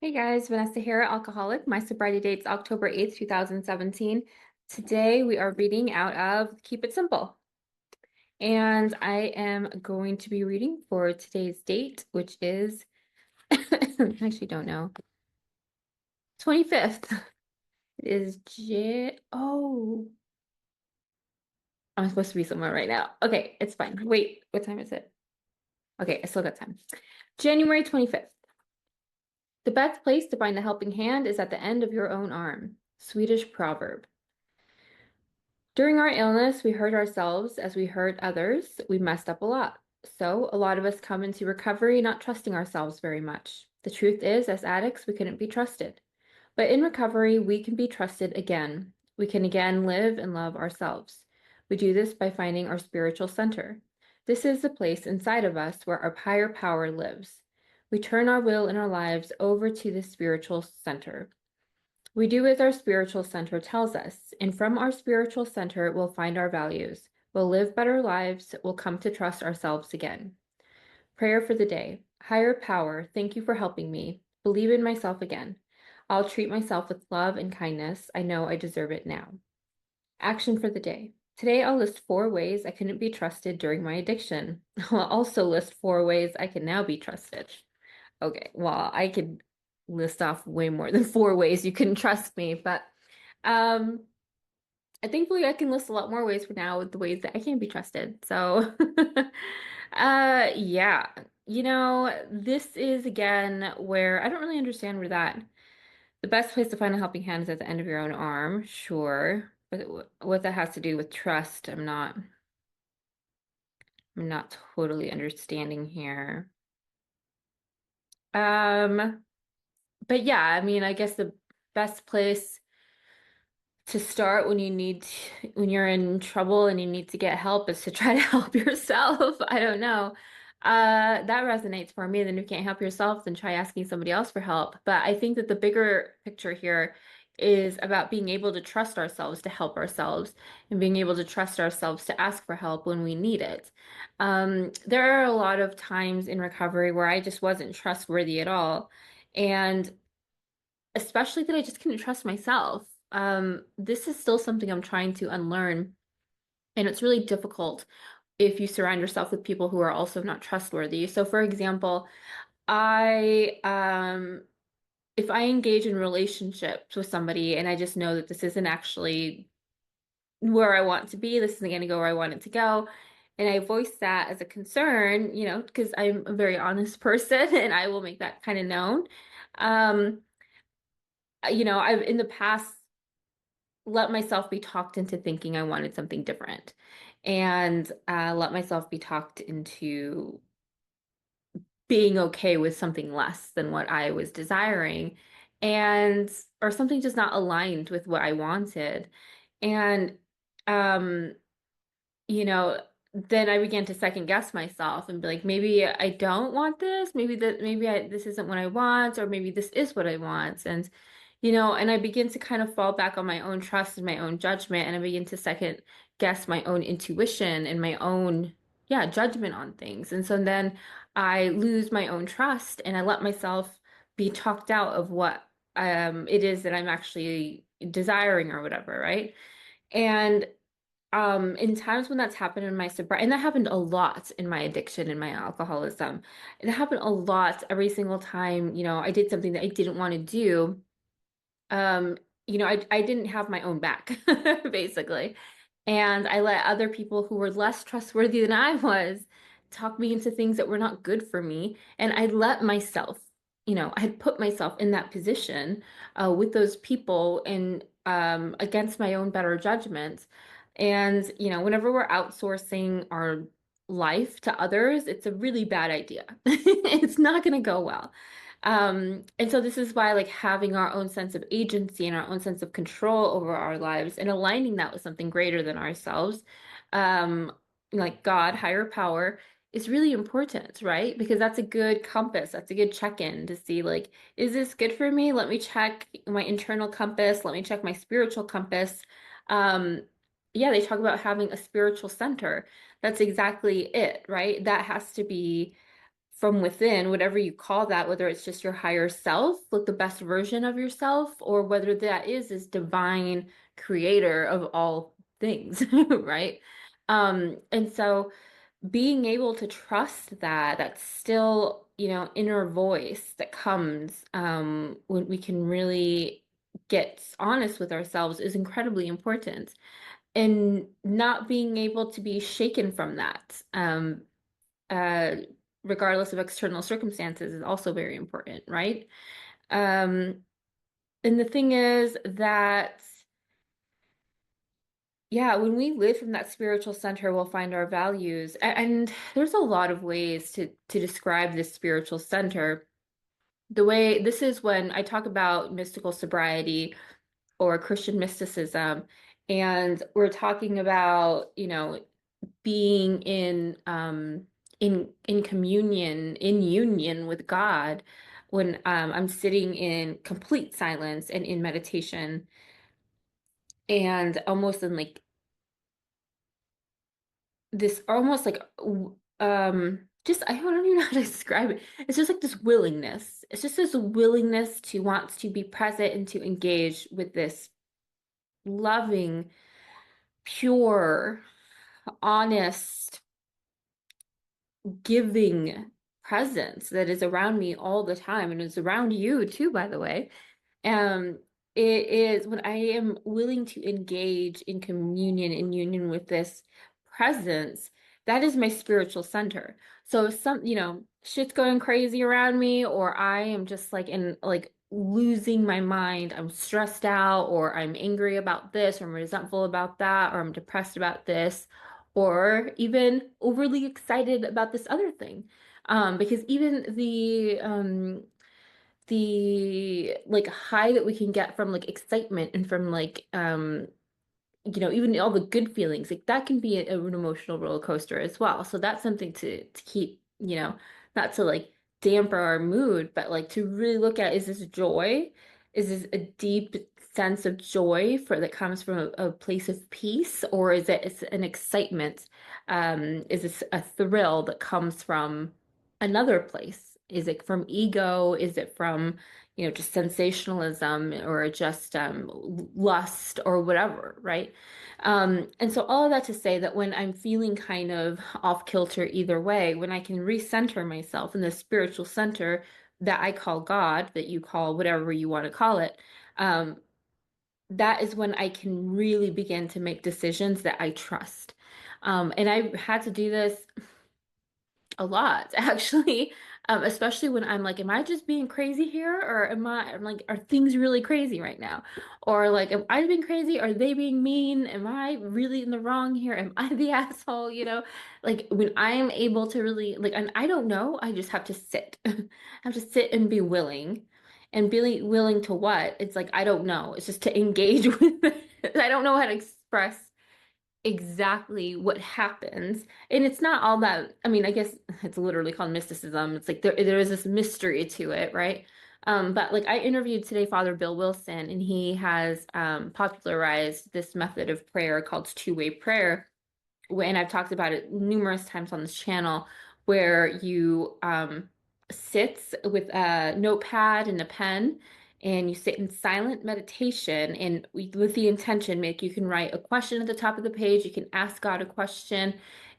Hey guys, Vanessa here, alcoholic. My sobriety date's October 8th, 2017. Today we are reading out of Keep It Simple. And I am going to be reading for today's date, which is, I actually don't know, 25th. It is I'm supposed to be somewhere right now. Okay, it's fine. Wait, what time is it? Okay, I still got time. January 25th. The best place to find a helping hand is at the end of your own arm. Swedish proverb. During our illness, we hurt ourselves as we hurt others. We messed up a lot. So, a lot of us come into recovery not trusting ourselves very much. The truth is, as addicts, we couldn't be trusted. But in recovery, we can be trusted again. We can again live and love ourselves. We do this by finding our spiritual center. This is the place inside of us where our higher power lives. We turn our will and our lives over to the spiritual center. We do as our spiritual center tells us, and from our spiritual center, we'll find our values. We'll live better lives. We'll come to trust ourselves again. Prayer for the day. Higher power, thank you for helping me. Believe in myself again. I'll treat myself with love and kindness. I know I deserve it now. Action for the day. Today, I'll list 4 ways I couldn't be trusted during my addiction. I'll also list 4 ways I can now be trusted. Okay, well, I could list off way more than 4 ways you couldn't trust me, but um, thankfully I can list a lot more ways for now with the ways that I can be trusted. So, yeah, this is again where I don't really understand where the best place to find a helping hand is at the end of your own arm, sure, but what that has to do with trust, I'm not totally understanding here. But yeah, I mean, I guess the best place to start when you're in trouble and you need to get help is to try to help yourself. I don't know. That resonates for me. Then if you can't help yourself, then try asking somebody else for help. But I think that the bigger picture here is about being able to trust ourselves to help ourselves and being able to trust ourselves to ask for help when we need it. There are a lot of times in recovery where I just wasn't trustworthy at all. And especially that I just couldn't trust myself. This is still something I'm trying to unlearn, and it's really difficult if you surround yourself with people who are also not trustworthy. So, for example, I if I engage in relationships with somebody and I just know that this isn't actually where I want to be, this isn't going to go where I want it to go, and I voice that as a concern, because I'm a very honest person and I will make that kind of known. Um, I've in the past let myself be talked into thinking I wanted something different and let myself be talked into being okay with something less than what I was desiring and or something just not aligned with what I wanted. And um, you know, then I began to second guess myself and be like, maybe I don't want this, this isn't what I want, or maybe this is what I want. And I begin to kind of fall back on my own trust and my own judgment, and I begin to second guess my own intuition and my own, yeah, judgment on things. And so then I lose my own trust and I let myself be talked out of what it is that I'm actually desiring or whatever, right? And in times when that's happened in my sobriety, and that happened a lot in my addiction and my alcoholism, it happened a lot every single time, I did something that I didn't want to do. um, I didn't have my own back, basically. And I let other people who were less trustworthy than I was talk me into things that were not good for me. And I let myself, I had put myself in that position with those people and against my own better judgment. And, whenever we're outsourcing our life to others, it's a really bad idea. It's not going to go well. And so this is why like having our own sense of agency and our own sense of control over our lives and aligning that with something greater than ourselves, um, like God, higher power, is really important, right? Because that's a good compass. That's a good check-in to see like, is this good for me? Let me check my internal compass. Let me check my spiritual compass. Um, yeah, they talk about having a spiritual center. That's exactly it, right? That has to be from within, whatever you call that, whether it's just your higher self, like the best version of yourself, or whether that is divine creator of all things, right? And so being able to trust that still, inner voice that comes when we can really get honest with ourselves is incredibly important. And not being able to be shaken from that, uh, regardless of external circumstances, is also very important, right? Um, and the thing is that, yeah, when we live from that spiritual center, we'll find our values. And there's a lot of ways to describe this spiritual center. The way this is when I talk about mystical sobriety or Christian mysticism, and we're talking about, being in communion, in union with God, when I'm sitting in complete silence and in meditation, and almost in like this, almost like just I don't even know how to describe it. It's just like this willingness. It's just this willingness to want to be present and to engage with this loving, pure, honest, giving presence that is around me all the time and is around you too, by the way. Um, it is when I am willing to engage in communion, in union with this presence, that is my spiritual center. So if shit's going crazy around me, or I am just like in like losing my mind, I'm stressed out, or I'm angry about this, or I'm resentful about that, or I'm depressed about this, or even overly excited about this other thing. Because even the like high that we can get from like excitement and from like even all the good feelings, like that can be an emotional roller coaster as well. So that's something to keep, not to like damper our mood, but like to really look at, is this joy? Is this a deep sense of joy that comes from a place of peace, or is it's an excitement? Is this a thrill that comes from another place? Is it from ego? Is it from, just sensationalism, or just lust, or whatever, right? And so all of that to say that when I'm feeling kind of off kilter either way, when I can recenter myself in the spiritual center that I call God, that you call whatever you want to call it, um, that is when I can really begin to make decisions that I trust. And I had to do this a lot, actually. Especially when I'm like, am I just being crazy here? Or I'm like, are things really crazy right now? Or like, am I being crazy? Are they being mean? Am I really in the wrong here? Am I the asshole? Like when I'm able to really like, and I don't know, I just have to sit. I have to sit and be willing. And be willing to what? It's like, I don't know. It's just to engage with it. I don't know how to express exactly what happens. And it's not all that, I mean, I guess it's literally called mysticism. It's like there is this mystery to it, right? But like I interviewed today Father Bill Wilson, and he has popularized this method of prayer called two-way prayer, and I've talked about it numerous times on this channel, where you sit with a notepad and a pen, and you sit in silent meditation, and with the intention, make you can write a question at the top of the page, you can ask God a question,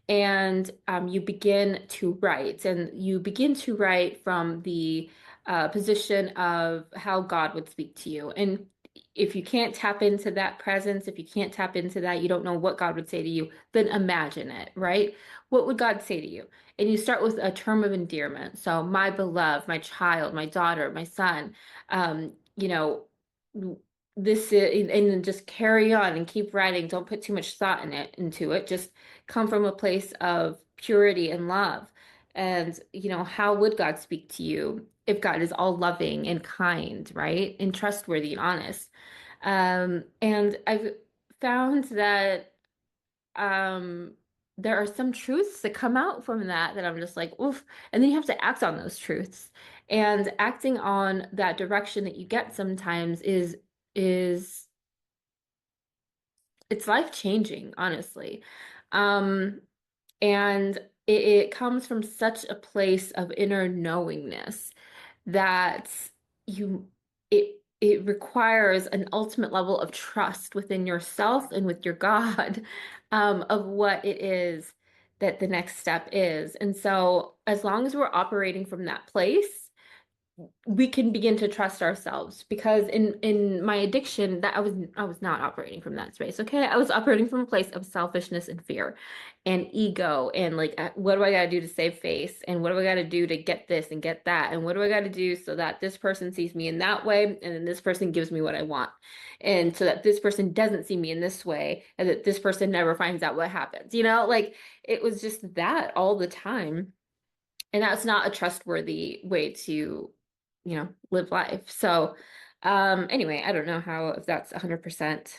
and you begin to write, and you begin to write from the position of how God would speak to you. And if you can't tap into that presence, if you can't tap into that, you don't know what God would say to you, then imagine it, right? What would God say to you? And you start with a term of endearment. So, my beloved, my child, my daughter, my son, um, you know, this is, and then just carry on and keep writing. Don't put too much thought into it. Just come from a place of purity and love. And, how would God speak to you if God is all loving and kind, right? And trustworthy and honest? And I've found that um, there are some truths that come out from that I'm just like, oof. And then you have to act on those truths. And acting on that direction that you get sometimes is it's life changing, honestly. Um, and it comes from such a place of inner knowingness that you it requires an ultimate level of trust within yourself and with your God, of what it is that the next step is. And so as long as we're operating from that place, we can begin to trust ourselves, because in my addiction, that I was not operating from that space. Okay, I was operating from a place of selfishness and fear and ego, and like, what do I got to do to save face, and what do I got to do to get this and get that, and what do I got to do so that this person sees me in that way, and then this person gives me what I want, and so that this person doesn't see me in this way, and that this person never finds out what happens, like, it was just that all the time. And that's not a trustworthy way to, live life. So, anyway, I don't know how, if that's 100%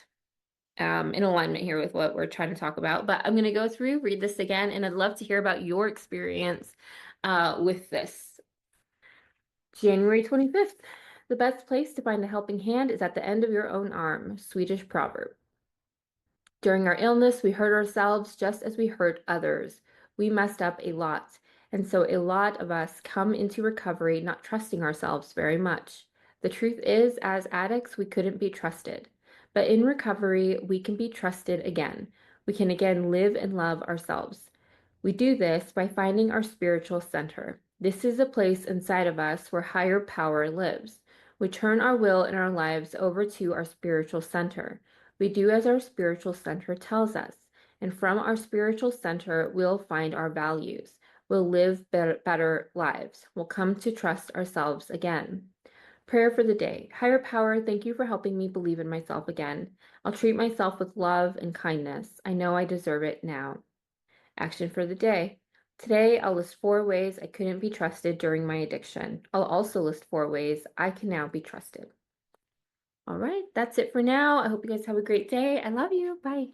in alignment here with what we're trying to talk about, but I'm going to go through, read this again, and I'd love to hear about your experience with this. January 25th. The best place to find a helping hand is at the end of your own arm. Swedish proverb. During our illness, we hurt ourselves just as we hurt others. We messed up a lot, and so a lot of us come into recovery not trusting ourselves very much. The truth is, as addicts, we couldn't be trusted. But in recovery, we can be trusted again. We can again live and love ourselves. We do this by finding our spiritual center. This is a place inside of us where higher power lives. We turn our will and our lives over to our spiritual center. We do as our spiritual center tells us, and from our spiritual center, we'll find our values. We'll live better lives. We'll come to trust ourselves again. Prayer for the day. Higher power, thank you for helping me believe in myself again. I'll treat myself with love and kindness. I know I deserve it now. Action for the day. Today, I'll list 4 ways I couldn't be trusted during my addiction. I'll also list 4 ways I can now be trusted. All right, that's it for now. I hope you guys have a great day. I love you. Bye.